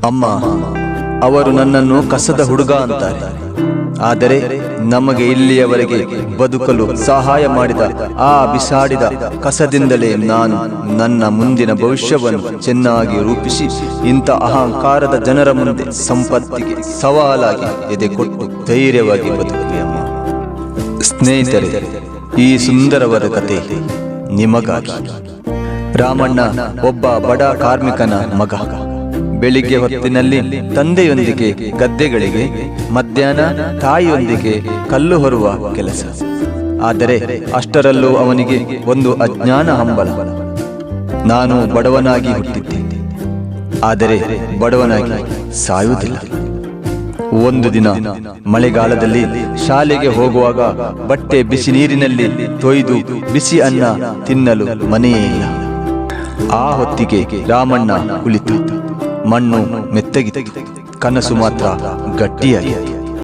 ಅಮ್ಮ, ಅವರು ನನ್ನನ್ನು ಕಸದ ಹುಡುಗ ಅಂತಾರೆ. ಆದರೆ ನಮಗೆ ಇಲ್ಲಿಯವರೆಗೆ ಬದುಕಲು ಸಹಾಯ ಮಾಡಿದ ಆ ಬಿಸಾಡಿದ ಕಸದಿಂದಲೇ ನಾನು ನನ್ನ ಮುಂದಿನ ಭವಿಷ್ಯವನ್ನು ಚೆನ್ನಾಗಿ ರೂಪಿಸಿ ಇಂಥ ಅಹಂಕಾರದ ಜನರ ಮುಂದೆ ಸಂಪತ್ತಿಗೆ ಸವಾಲಾಗಿ ಎದೆ ಕೊಟ್ಟು ಧೈರ್ಯವಾಗಿ ಬದುಕಲಿ ಅಮ್ಮ. ಸ್ನೇಹಿತರೆ, ಈ ಸುಂದರವಾದ ಕಥೆ ನಿಮಗಾಗಿ. ರಾಮಣ್ಣ ಒಬ್ಬ ಬಡ ಕಾರ್ಮಿಕನ ಮಗ. ಬೆಳಿಗ್ಗೆ ಹೊತ್ತಿನಲ್ಲಿ ತಂದೆಯೊಂದಿಗೆ ಗದ್ದೆಗಳಿಗೆ, ಮಧ್ಯಾಹ್ನ ತಾಯಿಯೊಂದಿಗೆ ಕಲ್ಲು ಹೊರುವ ಕೆಲಸ. ಆದರೆ ಅಷ್ಟರಲ್ಲೂ ಅವನಿಗೆ ಒಂದು ಅಜ್ಞಾನ ಹಂಬಲ. ನಾನು ಬಡವನಾಗಿ ಹುಟ್ಟಿದ್ದೇನೆ, ಆದರೆ ಬಡವನಾಗಿ ಸಾಯುವುದಿಲ್ಲ. ಒಂದು ದಿನ ಮಳೆಗಾಲದಲ್ಲಿ ಶಾಲೆಗೆ ಹೋಗುವಾಗ ಬಟ್ಟೆ ಬಿಸಿ ನೀರಿನಲ್ಲಿ ತೊಯ್ದು ಬಿಸಿ ಅನ್ನ ತಿನ್ನಲು ಮನೆಯೇ ಇಲ್ಲ. ಆ ಹೊತ್ತಿಗೆ ರಾಮಣ್ಣ ಕುಳಿತು. ಮಣ್ಣು ಮೆತ್ತಗಿತ್ತು, ಕನಸು ಮಾತ್ರ ಗಟ್ಟಿಯಾಗಿತ್ತು.